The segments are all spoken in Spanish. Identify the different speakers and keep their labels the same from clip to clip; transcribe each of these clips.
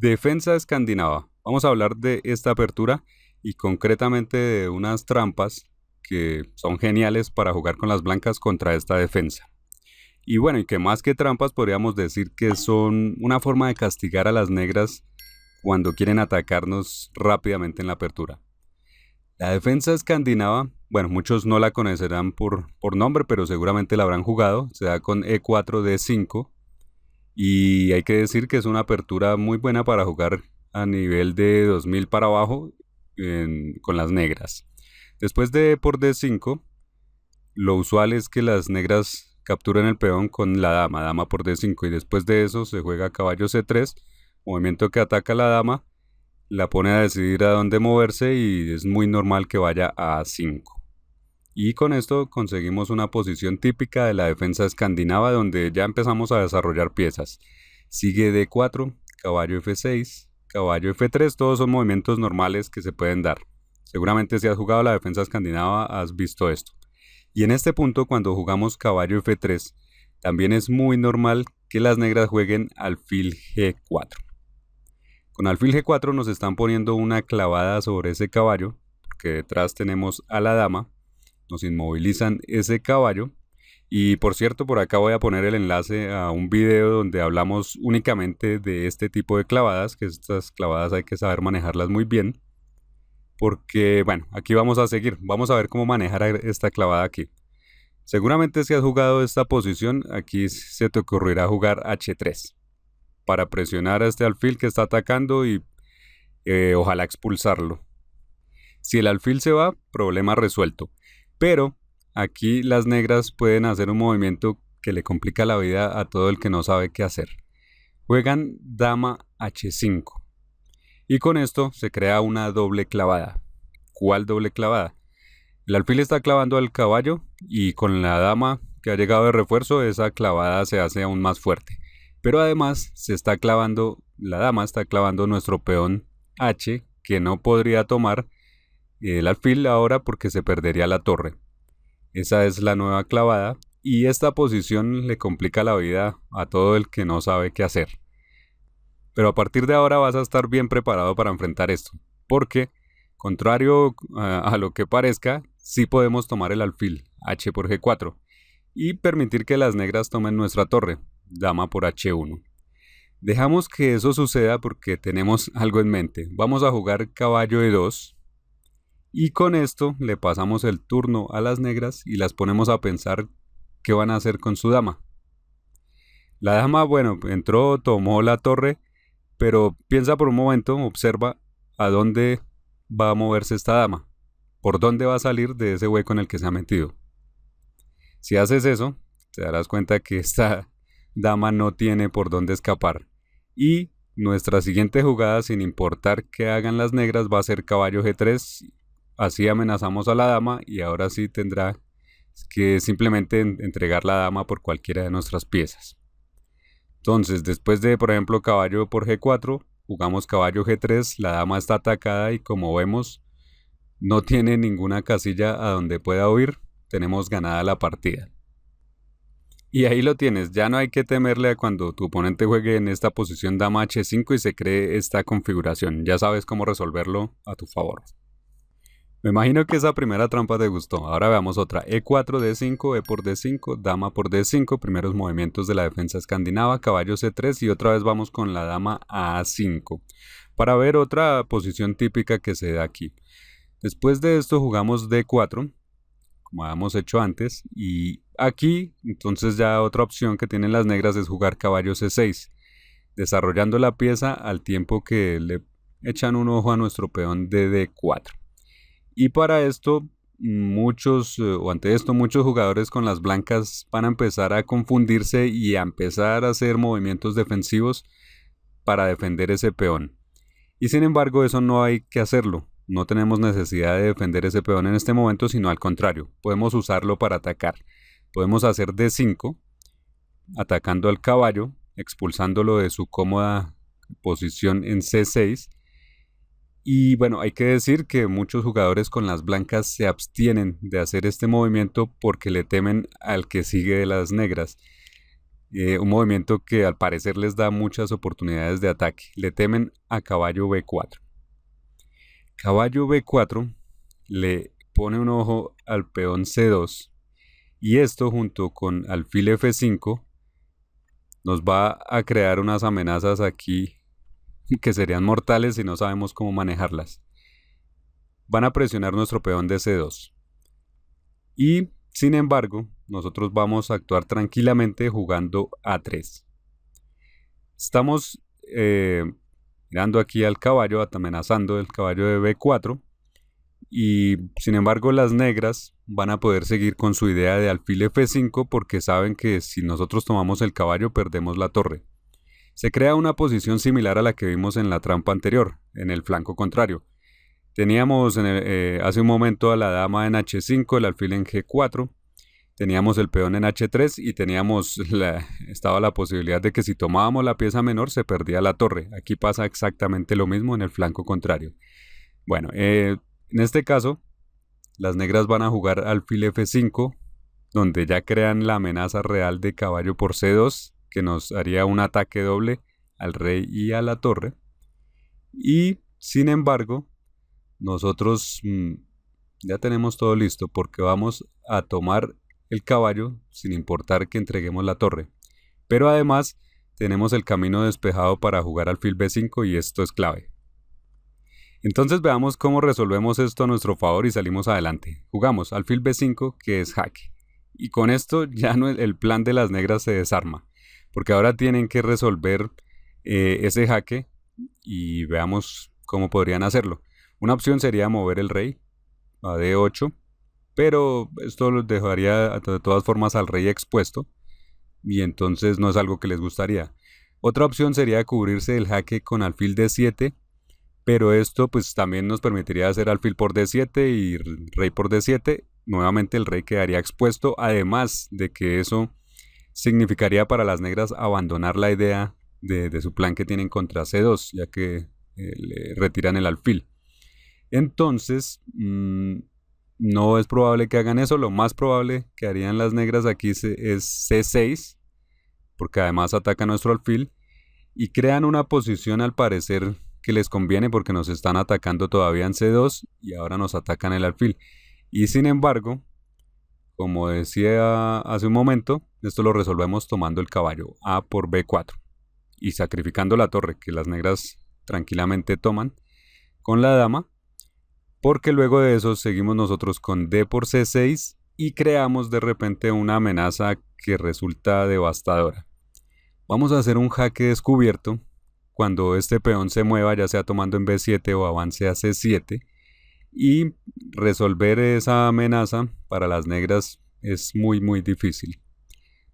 Speaker 1: Defensa escandinava. Vamos a hablar de esta apertura y concretamente de unas trampas que son geniales para jugar con las blancas contra esta defensa. Y bueno, y que más que trampas podríamos decir que son una forma de castigar a las negras cuando quieren atacarnos rápidamente en la apertura. La defensa escandinava, bueno, muchos no la conocerán por nombre, pero seguramente la habrán jugado. Se da con E4, D5. Y hay que decir que es una apertura muy buena para jugar a nivel de 2000 para abajo con las negras. Después de por D5, lo usual es que las negras capturen el peón con la dama, dama por D5, y después de eso se juega caballo C3, movimiento que ataca a la dama, la pone a decidir a dónde moverse y es muy normal que vaya a A5. Y con esto conseguimos una posición típica de la defensa escandinava donde ya empezamos a desarrollar piezas. Sigue D4, caballo F6, caballo F3, todos son movimientos normales que se pueden dar. Seguramente si has jugado la defensa escandinava has visto esto. Y en este punto, cuando jugamos caballo F3, también es muy normal que las negras jueguen alfil G4. Con alfil G4 nos están poniendo una clavada sobre ese caballo, porque detrás tenemos a la dama. Nos inmovilizan ese caballo. Y por cierto, por acá voy a poner el enlace a un video donde hablamos únicamente de este tipo de clavadas, que estas clavadas hay que saber manejarlas muy bien. Porque, bueno, aquí vamos a seguir. Vamos a ver cómo manejar esta clavada aquí. Seguramente si has jugado esta posición, aquí se te ocurrirá jugar H3 para presionar a este alfil que está atacando y ojalá expulsarlo. Si el alfil se va, problema resuelto. Pero aquí las negras pueden hacer un movimiento que le complica la vida a todo el que no sabe qué hacer. Juegan dama H5. Y con esto se crea una doble clavada. ¿Cuál doble clavada? El alfil está clavando al caballo y con la dama que ha llegado de refuerzo, esa clavada se hace aún más fuerte. Pero además la dama está clavando nuestro peón H, que no podría tomar el alfil ahora porque se perdería la torre. Esa es la nueva clavada y esta posición le complica la vida a todo el que no sabe qué hacer. Pero a partir de ahora vas a estar bien preparado para enfrentar esto, porque contrario a lo que parezca, sí podemos tomar el alfil H por G4 y permitir que las negras tomen nuestra torre, dama por H1. Dejamos que eso suceda porque tenemos algo en mente. Vamos a jugar caballo E2 y con esto le pasamos el turno a las negras y las ponemos a pensar qué van a hacer con su dama. La dama, bueno, entró, tomó la torre, pero piensa por un momento, observa a dónde va a moverse esta dama, por dónde va a salir de ese hueco en el que se ha metido. Si haces eso, te darás cuenta que esta dama no tiene por dónde escapar. Y nuestra siguiente jugada, sin importar qué hagan las negras, va a ser caballo G3. Así amenazamos a la dama y ahora sí tendrá que simplemente entregar la dama por cualquiera de nuestras piezas. Entonces, después de, por ejemplo, caballo por G4, jugamos caballo G3, la dama está atacada y como vemos, no tiene ninguna casilla a donde pueda huir. Tenemos ganada la partida. Y ahí lo tienes, ya no hay que temerle a cuando tu oponente juegue en esta posición dama H5 y se cree esta configuración. Ya sabes cómo resolverlo a tu favor. Me imagino que esa primera trampa te gustó. Ahora veamos otra. E4, D5, E por D5, dama por D5. Primeros movimientos de la defensa escandinava, caballo C3 y otra vez vamos con la dama a A5. Para ver otra posición típica que se da aquí. Después de esto jugamos D4, como habíamos hecho antes. Y aquí, entonces ya otra opción que tienen las negras es jugar caballo C6. Desarrollando la pieza al tiempo que le echan un ojo a nuestro peón de D4. Y para esto, muchos jugadores con las blancas van a empezar a confundirse y a empezar a hacer movimientos defensivos para defender ese peón. Y sin embargo, eso no hay que hacerlo. No tenemos necesidad de defender ese peón en este momento, sino al contrario, podemos usarlo para atacar. Podemos hacer D5, atacando al caballo, expulsándolo de su cómoda posición en C6. Y bueno, hay que decir que muchos jugadores con las blancas se abstienen de hacer este movimiento porque le temen al que sigue de las negras. un movimiento que al parecer les da muchas oportunidades de ataque. Le temen a caballo B4. Caballo B4 le pone un ojo al peón C2 y esto junto con alfil F5 nos va a crear unas amenazas aquí que serían mortales si no sabemos cómo manejarlas. Van a presionar nuestro peón de C2 y sin embargo nosotros vamos a actuar tranquilamente jugando A3. Estamos mirando aquí al caballo, amenazando el caballo de B4 y sin embargo las negras van a poder seguir con su idea de alfil F5 porque saben que si nosotros tomamos el caballo perdemos la torre. Se crea una posición similar a la que vimos en la trampa anterior, en el flanco contrario. Teníamos hace un momento a la dama en H5, el alfil en G4, teníamos el peón en H3 y estaba la posibilidad de que si tomábamos la pieza menor se perdía la torre. Aquí pasa exactamente lo mismo en el flanco contrario. Bueno, en este caso, las negras van a jugar alfil F5, donde ya crean la amenaza real de caballo por C2, que nos haría un ataque doble al rey y a la torre. Y sin embargo, nosotros ya tenemos todo listo porque vamos a tomar el caballo sin importar que entreguemos la torre. Pero además tenemos el camino despejado para jugar alfil B5 y esto es clave. Entonces veamos cómo resolvemos esto a nuestro favor y salimos adelante. Jugamos alfil B5 que es jaque. Y con esto ya el plan de las negras se desarma. Porque ahora tienen que resolver ese jaque y veamos cómo podrían hacerlo. Una opción sería mover el rey a D8, pero esto lo dejaría de todas formas al rey expuesto y entonces no es algo que les gustaría. Otra opción sería cubrirse el jaque con alfil D7, pero esto pues también nos permitiría hacer alfil por D7 y rey por D7. Nuevamente el rey quedaría expuesto, además de que eso significaría para las negras abandonar la idea de su plan que tienen contra C2, ya que le retiran el alfil. Entonces, no es probable que hagan eso. Lo más probable que harían las negras aquí es C6, porque además ataca nuestro alfil y crean una posición al parecer que les conviene porque nos están atacando todavía en C2 y ahora nos atacan el alfil. Y sin embargo, como decía hace un momento, esto lo resolvemos tomando el caballo A por B4 y sacrificando la torre que las negras tranquilamente toman con la dama, porque luego de eso seguimos nosotros con D por C6 y creamos de repente una amenaza que resulta devastadora. Vamos a hacer un jaque descubierto cuando este peón se mueva, ya sea tomando en B7 o avance a C7, y resolver esa amenaza para las negras es muy difícil.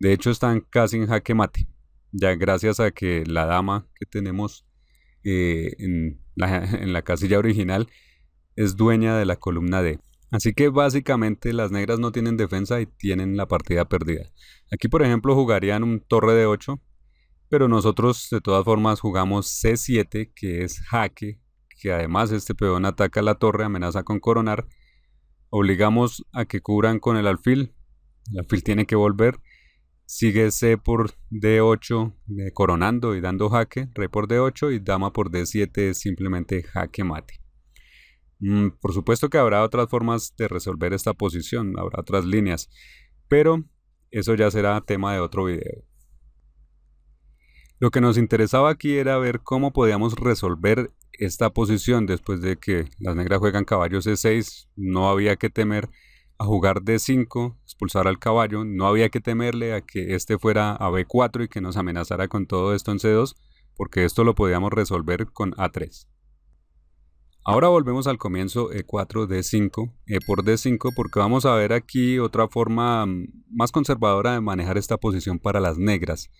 Speaker 1: De hecho están casi en jaque mate, ya gracias a que la dama que tenemos en la casilla original es dueña de la columna D. Así que básicamente las negras no tienen defensa y tienen la partida perdida. Aquí por ejemplo jugarían un torre de 8, pero nosotros de todas formas jugamos C7, que es jaque, que además este peón ataca la torre, amenaza con coronar. Obligamos a que cubran con el alfil tiene que volver. Sigue C por D8 coronando y dando jaque, rey por D8 y dama por D7 es simplemente jaque mate. Por supuesto que habrá otras formas de resolver esta posición, habrá otras líneas, pero eso ya será tema de otro video. Lo que nos interesaba aquí era ver cómo podíamos resolver esta posición después de que las negras juegan caballo C6, no había que temer a jugar D5, expulsar al caballo, no había que temerle a que este fuera a B4 y que nos amenazara con todo esto en C2, porque esto lo podíamos resolver con A3. Ahora volvemos al comienzo E4, D5, E por D5, porque vamos a ver aquí otra forma más conservadora de manejar esta posición para las negras.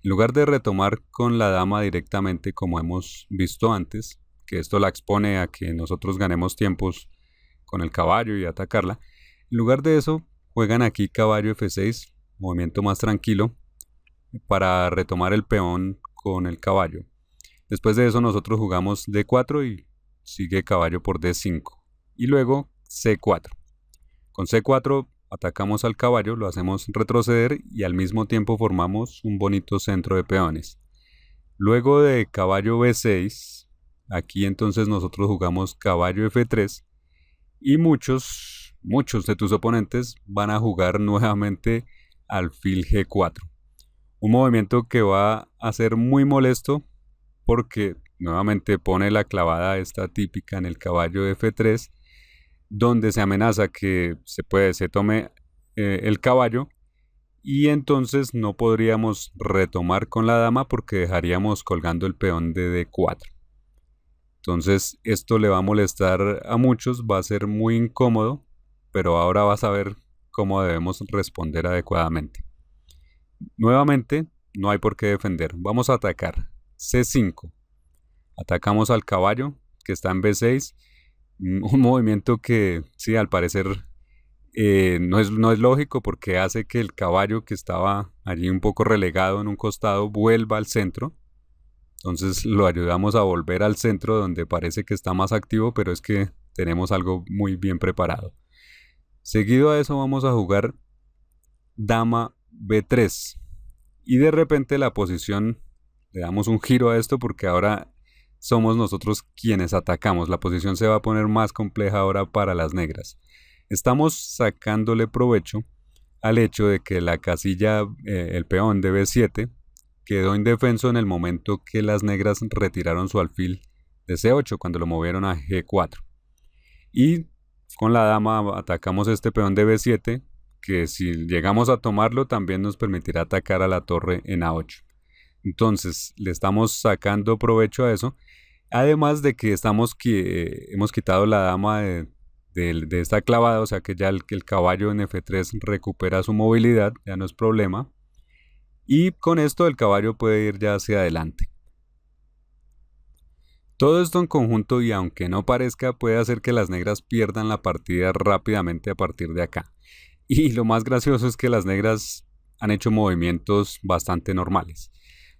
Speaker 1: En lugar de retomar con la dama directamente como hemos visto antes, que esto la expone a que nosotros ganemos tiempos con el caballo y atacarla, en lugar de eso juegan aquí caballo F6, movimiento más tranquilo, para retomar el peón con el caballo. Después de eso nosotros jugamos D4 y sigue caballo por D5 y luego C4. Con C4 atacamos al caballo, lo hacemos retroceder y al mismo tiempo formamos un bonito centro de peones. Luego de caballo B6, aquí entonces nosotros jugamos caballo F3 y muchos de tus oponentes van a jugar nuevamente alfil G4. Un movimiento que va a ser muy molesto porque nuevamente pone la clavada esta típica en el caballo F3, donde se amenaza que se tome el caballo y entonces no podríamos retomar con la dama porque dejaríamos colgando el peón de D4. Entonces esto le va a molestar a muchos, va a ser muy incómodo, pero ahora vas a ver cómo debemos responder adecuadamente. Nuevamente, no hay por qué defender. Vamos a atacar. C5. Atacamos al caballo que está en B6. Un movimiento que, sí, al parecer no es lógico porque hace que el caballo que estaba allí un poco relegado en un costado vuelva al centro. Entonces lo ayudamos a volver al centro donde parece que está más activo, pero es que tenemos algo muy bien preparado. Seguido a eso vamos a jugar dama B3. Y de repente la posición, le damos un giro a esto porque ahora somos nosotros quienes atacamos. La posición se va a poner más compleja ahora para las negras. Estamos sacándole provecho al hecho de que la casilla, el peón de B7, quedó indefenso en el momento que las negras retiraron su alfil de C8 cuando lo movieron a G4. Y con la dama atacamos este peón de B7, que si llegamos a tomarlo también nos permitirá atacar a la torre en A8. Entonces le estamos sacando provecho a eso, además de que hemos quitado la dama de esta clavada, o sea que ya el caballo en F3 recupera su movilidad, ya no es problema. Y con esto el caballo puede ir ya hacia adelante. Todo esto en conjunto y aunque no parezca puede hacer que las negras pierdan la partida rápidamente a partir de acá. Y lo más gracioso es que las negras han hecho movimientos bastante normales.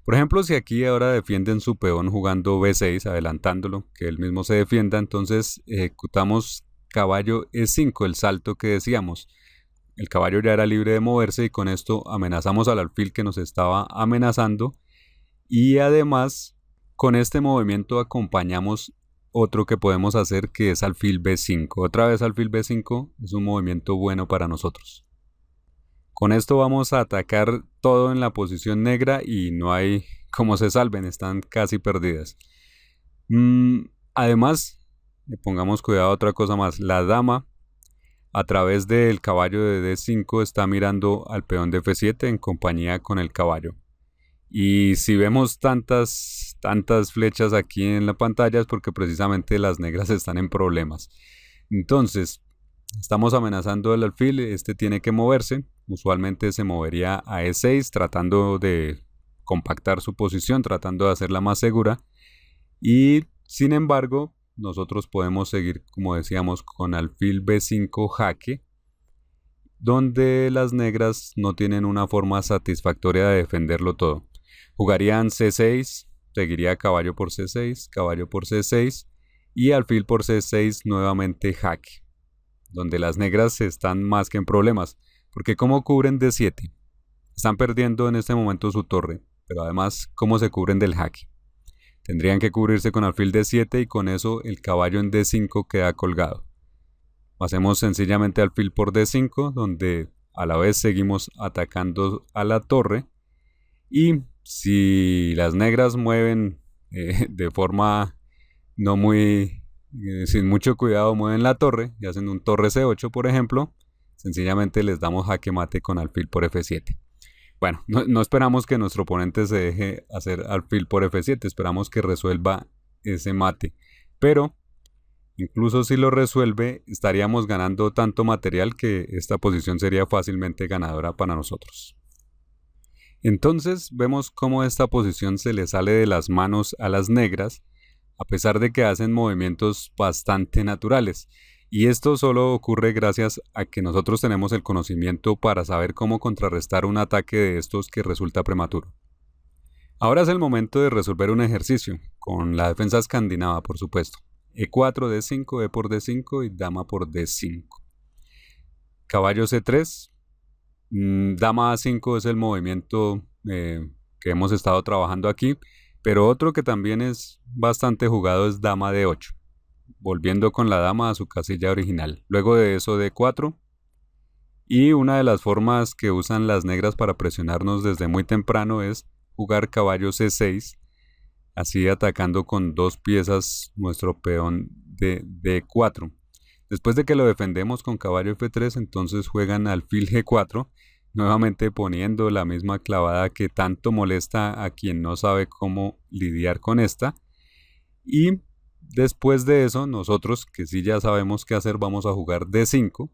Speaker 1: Por ejemplo, si aquí ahora defienden su peón jugando B6, adelantándolo, que él mismo se defienda, entonces ejecutamos caballo E5, el salto que decíamos. El caballo ya era libre de moverse y con esto amenazamos al alfil que nos estaba amenazando y además con este movimiento acompañamos otro que podemos hacer que es alfil B5. Otra vez alfil B5 es un movimiento bueno para nosotros. Con esto vamos a atacar todo en la posición negra y no hay cómo se salven, están casi perdidas. Además, pongamos cuidado a otra cosa más, la dama a través del caballo de D5 está mirando al peón de F7 en compañía con el caballo. Y si vemos tantas flechas aquí en la pantalla es porque precisamente las negras están en problemas. Entonces, estamos amenazando el alfil, este tiene que moverse. Usualmente se movería a E6 tratando de compactar su posición, tratando de hacerla más segura. Y sin embargo, nosotros podemos seguir, como decíamos, con alfil B5 jaque, donde las negras no tienen una forma satisfactoria de defenderlo todo. Jugarían C6, seguiría caballo por C6, caballo por C6 y alfil por C6 nuevamente jaque, donde las negras están más que en problemas, porque como cubren D7, están perdiendo en este momento su torre, pero además cómo se cubren del jaque. Tendrían que cubrirse con alfil D7 y con eso el caballo en D5 queda colgado. Hacemos sencillamente alfil por D5, donde a la vez seguimos atacando a la torre. Y si las negras mueven de forma no muy, sin mucho cuidado, mueven la torre y hacen un torre C8, por ejemplo, sencillamente les damos jaque mate con alfil por F7. Bueno, no esperamos que nuestro oponente se deje hacer alfil por F7, esperamos que resuelva ese mate. Pero, incluso si lo resuelve, estaríamos ganando tanto material que esta posición sería fácilmente ganadora para nosotros. Entonces, vemos cómo esta posición se le sale de las manos a las negras, a pesar de que hacen movimientos bastante naturales. Y esto solo ocurre gracias a que nosotros tenemos el conocimiento para saber cómo contrarrestar un ataque de estos que resulta prematuro. Ahora es el momento de resolver un ejercicio, con la defensa escandinava por supuesto. E4, D5, E por D5 y dama por D5. Caballo C3, dama A5 es el movimiento que hemos estado trabajando aquí, pero otro que también es bastante jugado es dama D8, volviendo con la dama a su casilla original. Luego de eso D4, y una de las formas que usan las negras para presionarnos desde muy temprano es jugar caballo C6, así atacando con dos piezas nuestro peón de D4. Después de que lo defendemos con caballo F3, entonces juegan alfil G4, nuevamente poniendo la misma clavada que tanto molesta a quien no sabe cómo lidiar con esta. Y después de eso, nosotros, que sí ya sabemos qué hacer, vamos a jugar D5,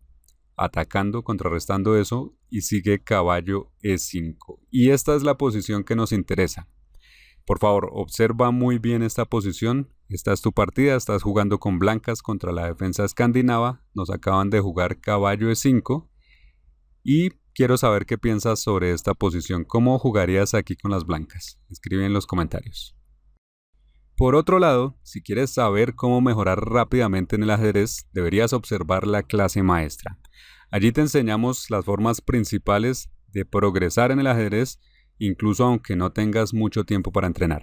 Speaker 1: atacando, contrarrestando eso, y sigue caballo E5. Y esta es la posición que nos interesa. Por favor, observa muy bien esta posición. Esta es tu partida, estás jugando con blancas contra la defensa escandinava. Nos acaban de jugar caballo E5 y quiero saber qué piensas sobre esta posición. ¿Cómo jugarías aquí con las blancas? Escribe en los comentarios. Por otro lado, si quieres saber cómo mejorar rápidamente en el ajedrez, deberías observar la clase maestra. Allí te enseñamos las formas principales de progresar en el ajedrez, incluso aunque no tengas mucho tiempo para entrenar.